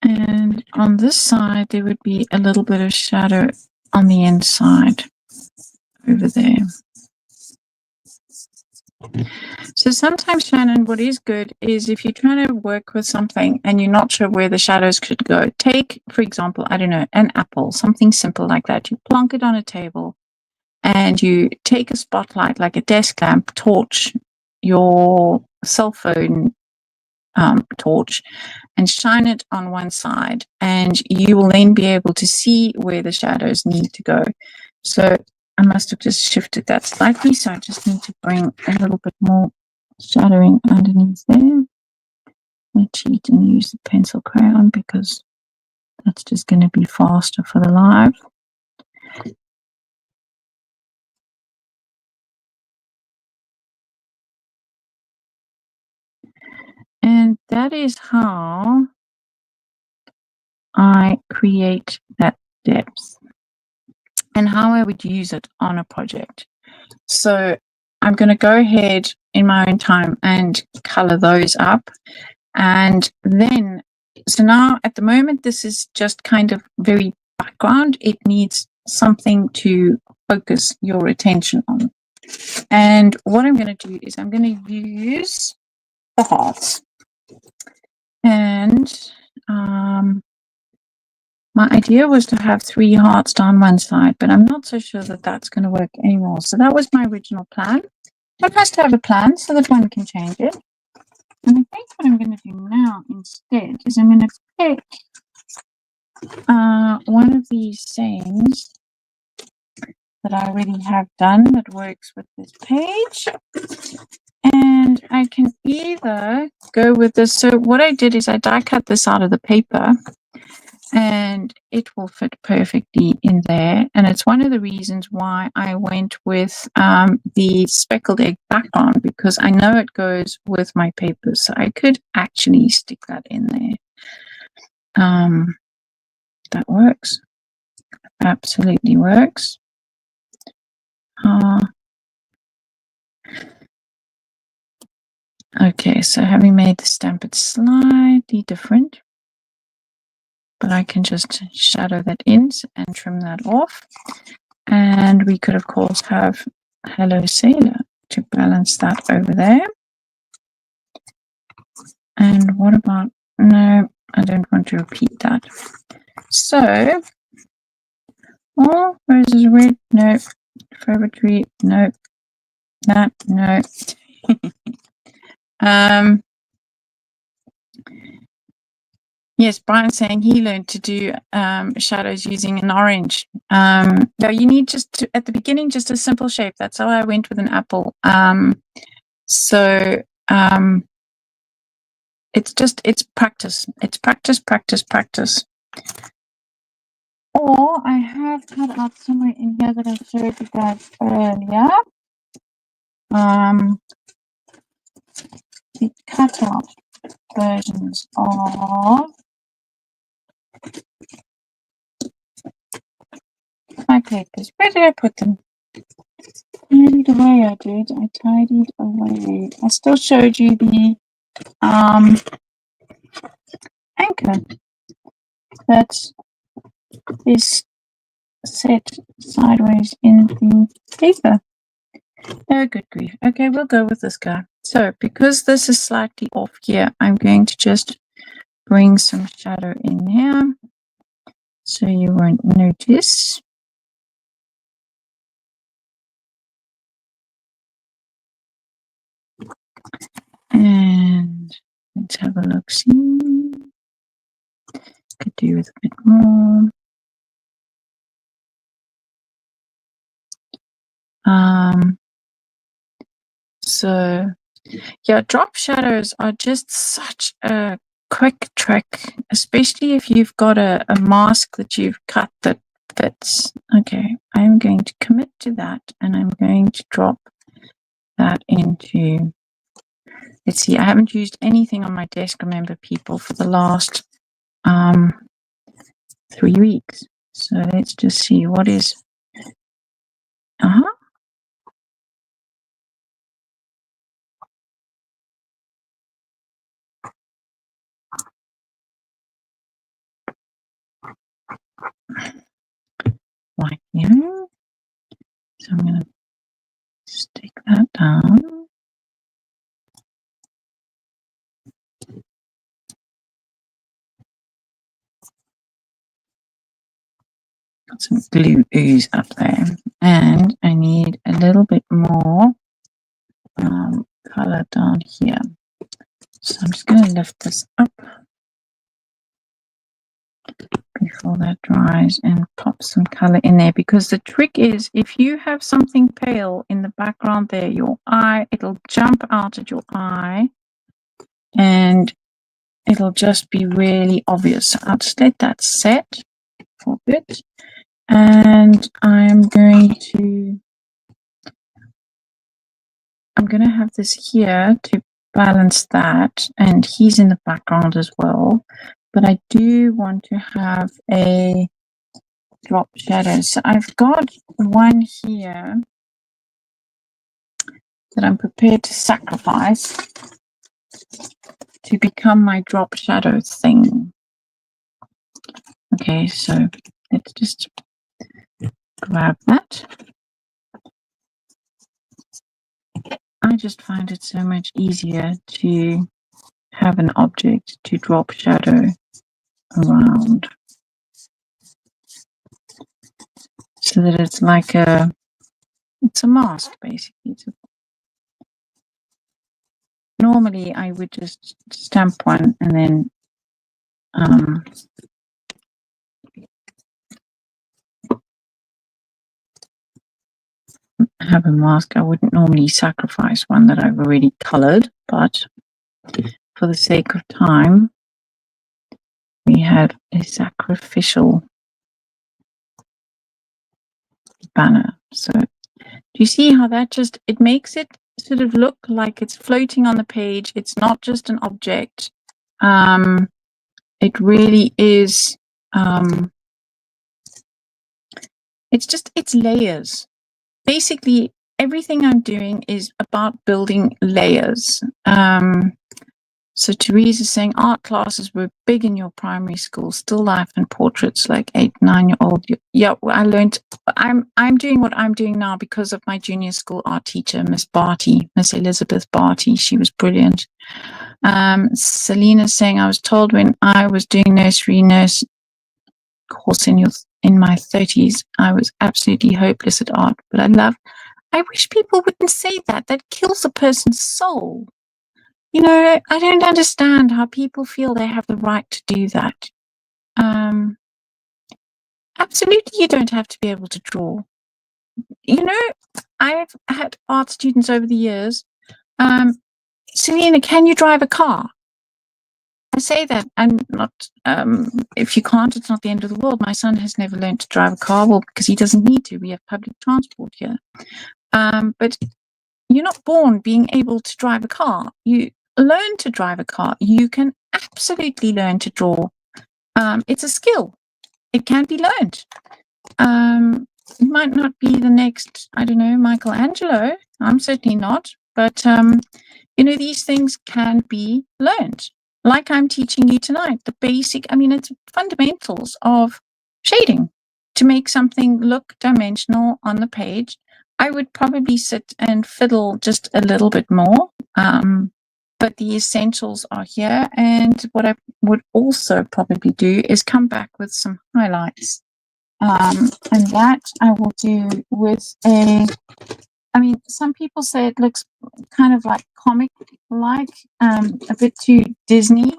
And on this side, there would be a little bit of shadow on the inside over there. So sometimes, Shannon, what is good is if you're trying to work with something and you're not sure where the shadows could go, take, for example, I don't know, an apple, something simple like that. You plonk it on a table and you take a spotlight, like a desk lamp, torch, your cell phone torch, and shine it on one side, and you will then be able to see where the shadows need to go. So I must have just shifted that slightly, so I just need to bring a little bit more shadowing underneath there. I cheat and use the pencil crayon because that's just going to be faster for the live. And that is how I create that depth and how I would use it on a project. So I'm going to go ahead in my own time and color those up. And then, so now at the moment, this is just kind of very background. It needs something to focus your attention on. And what I'm going to do is I'm going to use the hearts. And my idea was to have 3 hearts down one side, but I'm not so sure that that's going to work anymore. So that was my original plan. One has to have a plan so that one can change it. And I think what I'm going to do now instead is I'm going to pick one of these sayings that I already have done that works with this page. And I can either go with this. So what I did is I die cut this out of the paper, and it will fit perfectly in there. And it's one of the reasons why I went with the speckled egg background, because I know it goes with my papers. So I could actually stick that in there. That works. Absolutely works. Okay, so having made the stamp, it's slightly different, but I can just shadow that in and trim that off. And we could, of course, have Hello Sailor to balance that over there. And what about, no, I don't want to repeat that. So, oh, roses red, no, forever tree, no, that, no. Yes, Brian's saying he learned to do shadows using an orange. No, you need just to, at the beginning, just a simple shape. That's how I went with an apple. It's practice. It's practice, practice, practice. Or I have cut out somewhere in here that I showed you guys earlier. The cut out versions of my papers. Where did I put them? Tidied away, I did. I tidied away. I still showed you the anchor that is set sideways in the paper. Oh, good grief. Okay, we'll go with this guy. So, because this is slightly off here, I'm going to just bring some shadow in here so you won't notice. And let's have a look. See, could do with a bit more. So yeah, drop shadows are just such a quick trick, especially if you've got a mask that you've cut that fits. Okay, I'm going to commit to that, and I'm going to drop that into, let's see, I haven't used anything on my desk, remember, people, for the last 3 weeks. So let's just see what is Uh-huh. Like you. So I'm going to stick that down. Got some glue ooze up there. And I need a little bit more color down here. So I'm just going to lift this up before that dries and pop some color in there, because the trick is if you have something pale in the background there, your eye, it'll jump out at your eye and it'll just be really obvious. So I'll just let that set for a bit, and I'm going to have this here to balance that, and he's in the background as well, but I do want to have a drop shadow. So I've got one here that I'm prepared to sacrifice to become my drop shadow thing. Okay, so let's just grab that. I just find it so much easier to have an object to drop shadow around, so that it's like it's a mask basically. Normally I would just stamp one and then have a mask. I wouldn't normally sacrifice one that I've already colored, but for the sake of time, we have a sacrificial banner. So do you see how that just, it makes it sort of look like it's floating on the page? It's not just an object. It really is, it's layers. Basically, everything I'm doing is about building layers. So Teresa's saying art classes were big in your primary school, still life and portraits like 8, 9-year-old. Yeah, I learned. I'm doing what I'm doing now because of my junior school art teacher, Miss Barty, Miss Elizabeth Barty. She was brilliant. Selena's saying I was told when I was doing nursery nurse course in my 30s, I was absolutely hopeless at art, but I wish people wouldn't say that. That kills a person's soul. You know, I don't understand how people feel they have the right to do that. Absolutely, you don't have to be able to draw. You know, I've had art students over the years. Selena, can you drive a car? I say that, and not, if you can't, it's not the end of the world. My son has never learned to drive a car, well, because he doesn't need to. We have public transport here. But you're not born being able to drive a car. You learn to drive a car. You can absolutely learn to draw. It's a skill. It can be learned. You might not be the next, I don't know, Michelangelo. I'm certainly not. But, you know, these things can be learned. Like I'm teaching you tonight, the basic, I mean, it's fundamentals of shading to make something look dimensional on the page. I would probably sit and fiddle just a little bit more, but the essentials are here. And what I would also probably do is come back with some highlights. And that I will do with I mean, some people say it looks kind of like comic-like, a bit too Disney,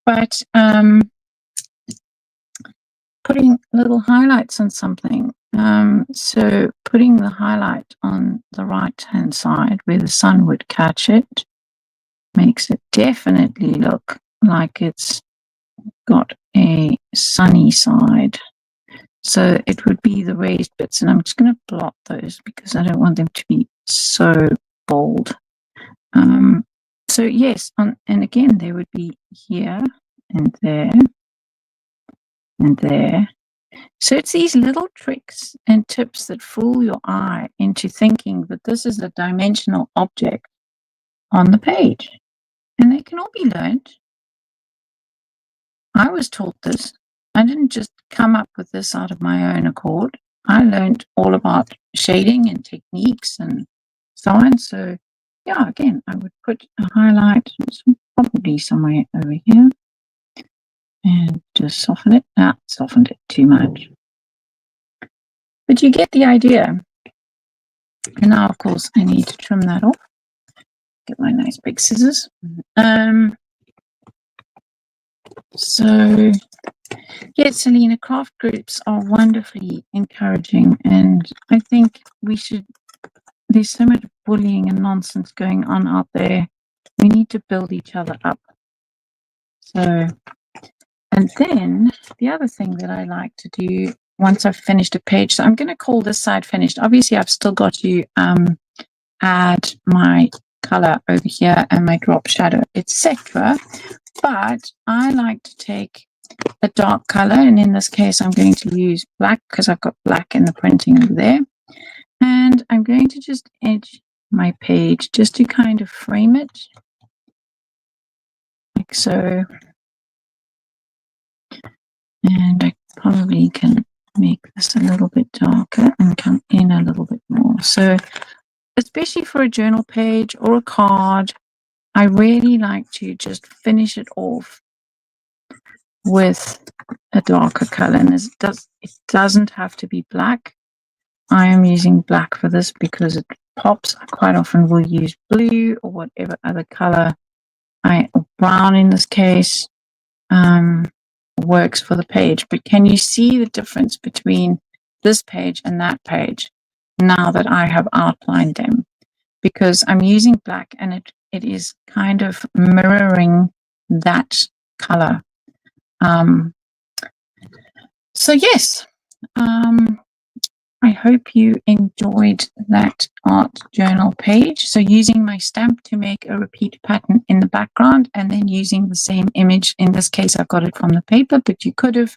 but putting little highlights on something. So putting the highlight on the right-hand side where the sun would catch it makes it definitely look like it's got a sunny side. So it would be the raised bits, and I'm just going to blot those because I don't want them to be so bold. So yes, and again, they would be here and there and there. So it's these little tricks and tips that fool your eye into thinking that this is a dimensional object on the page. And they can all be learned. I was taught this. I didn't just come up with this out of my own accord. I learned all about shading and techniques and so on. So, yeah, again, I would put a highlight probably somewhere over here and just soften it. Softened it too much. But you get the idea. And now, of course, I need to trim that off. Get my nice big scissors. So, yes, Selena, craft groups are wonderfully encouraging, and I think there's so much bullying and nonsense going on out there. We need to build each other up. So, and then the other thing that I like to do once I've finished a page, so I'm going to call this side finished. Obviously, I've still got to add my color over here and my drop shadow, etc. But I like to take a dark color, and in this case I'm going to use black because I've got black in the printing over there, and I'm going to just edge my page just to kind of frame it like so, and I probably can make this a little bit darker and come in a little bit more. So especially for a journal page or a card, I really like to just finish it off with a darker color, and it doesn't have to be black. I am using black for this because it pops. I quite often will use blue or whatever other color, or brown in this case, works for the page. But can you see the difference between this page and that page now that I have outlined them? Because I'm using black and it is kind of mirroring that color. So yes, I hope you enjoyed that art journal page. So using my stamp to make a repeat pattern in the background, and then using the same image. In this case, I've got it from the paper, but you could have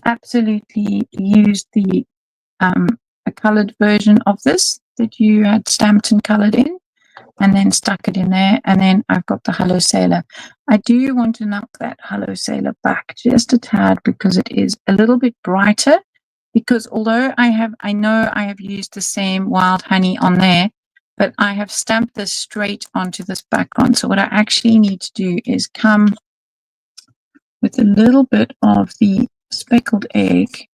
absolutely used the a colored version of this that you had stamped and colored in, and then stuck it in there. And then I've got the Hello Sailor. I do want to knock that Hello Sailor back just a tad because it is a little bit brighter. Because although I know I have used the same wild honey on there, but I have stamped this straight onto this background. So what I actually need to do is come with a little bit of the speckled egg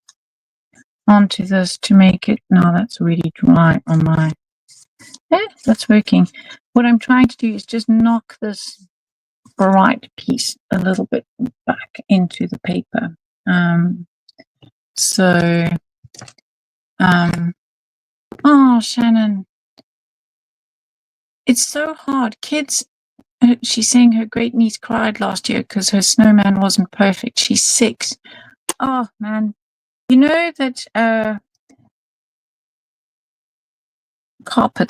onto this to make it. Now that's really dry on my. Yeah, that's working. What I'm trying to do is just knock this bright piece a little bit back into the paper. Oh, Shannon, it's so hard. Kids, she's saying her great niece cried last year because her snowman wasn't perfect. She's 6. Oh, man. You know that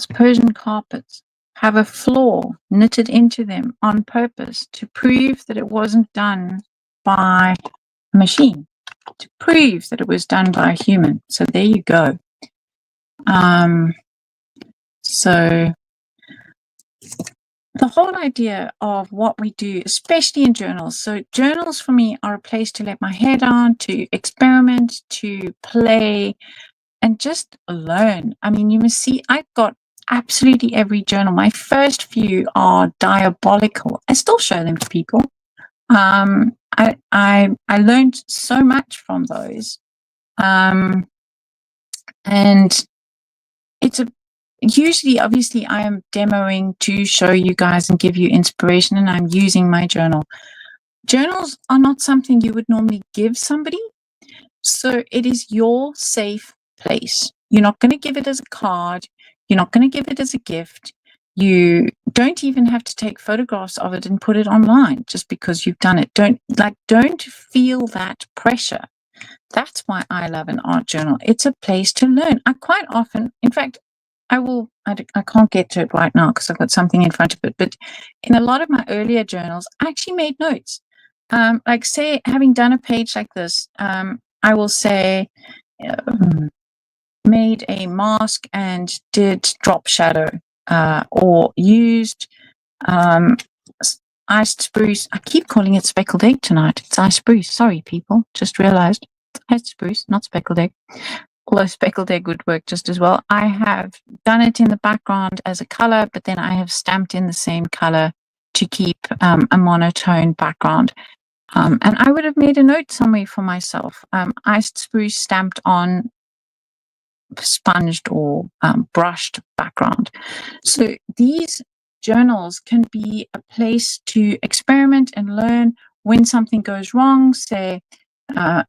Persian carpets, have a flaw knitted into them on purpose to prove that it wasn't done by a machine, to prove that it was done by a human. So there you go. So the whole idea of what we do, especially in journals. So journals for me are a place to let my hair down, to experiment, to play, and just learn. I mean, you must see, I've got absolutely every journal. My first few are diabolical. I still show them to people. I learned so much from those. And it's usually, obviously, I am demoing to show you guys and give you inspiration, and I'm using my journal. Journals are not something you would normally give somebody. So it is your safe place. You're not going to give it as a card. You're not going to give it as a gift. You don't even have to take photographs of it and put it online just because you've done it. Don't feel that pressure. That's why I love an art journal. It's a place to learn. I quite often, in fact, I can't get to it right now because I've got something in front of it, but in a lot of my earlier journals, I actually made notes. Like say, having done a page like this, I will say, made a mask and did drop shadow, or used iced spruce. I keep calling it speckled egg tonight. It's iced spruce. Sorry, people. Just realized. It's iced spruce, not speckled egg. Although speckled egg would work just as well. I have done it in the background as a color, but then I have stamped in the same color to keep a monotone background. And I would have made a note somewhere for myself. Iced spruce stamped on sponged or brushed background. So these journals can be a place to experiment and learn when something goes wrong. Say,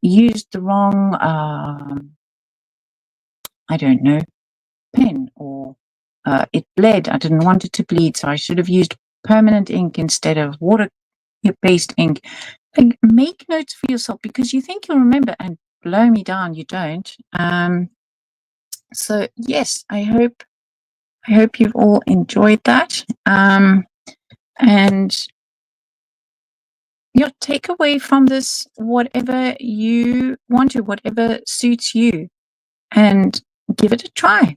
used the wrong, I don't know, pen, or it bled. I didn't want it to bleed, so I should have used permanent ink instead of water-based ink. Like, make notes for yourself, because you think you'll remember, and blow me down, you don't. So yes, I hope you've all enjoyed that. And take away from this whatever you want to, whatever suits you, and give it a try.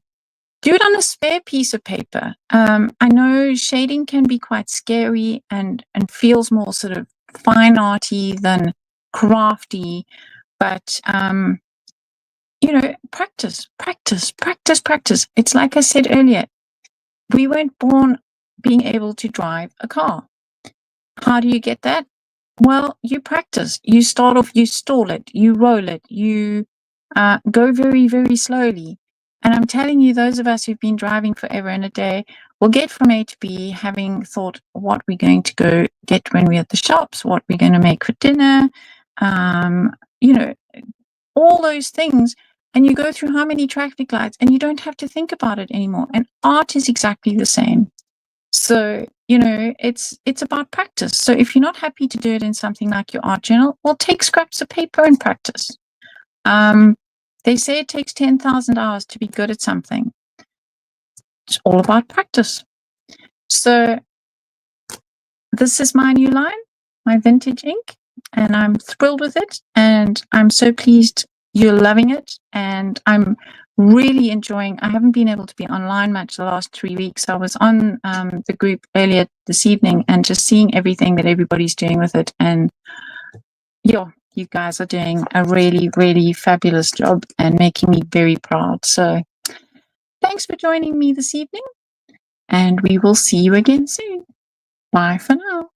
Do it on a spare piece of paper. I know shading can be quite scary and feels more sort of fine arty than crafty, but practice. It's like I said earlier, we weren't born being able to drive a car. How do you get that? Well, you practice. You start off, you stall it, you roll it, you go very, very slowly. And I'm telling you, those of us who've been driving forever and a day will get from A to B, having thought what we're going to go get when we're at the shops, what we're going to make for dinner, all those things. And you go through how many traffic lights, and you don't have to think about it anymore. And art is exactly the same. So, it's about practice. So if you're not happy to do it in something like your art journal, well, take scraps of paper and practice. They say it takes 10,000 hours to be good at something. It's all about practice. So this is my new line, my vintage ink, and I'm thrilled with it. And I'm so pleased you're loving it. And I'm really enjoying. I haven't been able to be online much the last 3 weeks. I was on the group earlier this evening and just seeing everything that everybody's doing with it. And you guys are doing a really, really fabulous job and making me very proud. So thanks for joining me this evening, and we will see you again soon. Bye for now.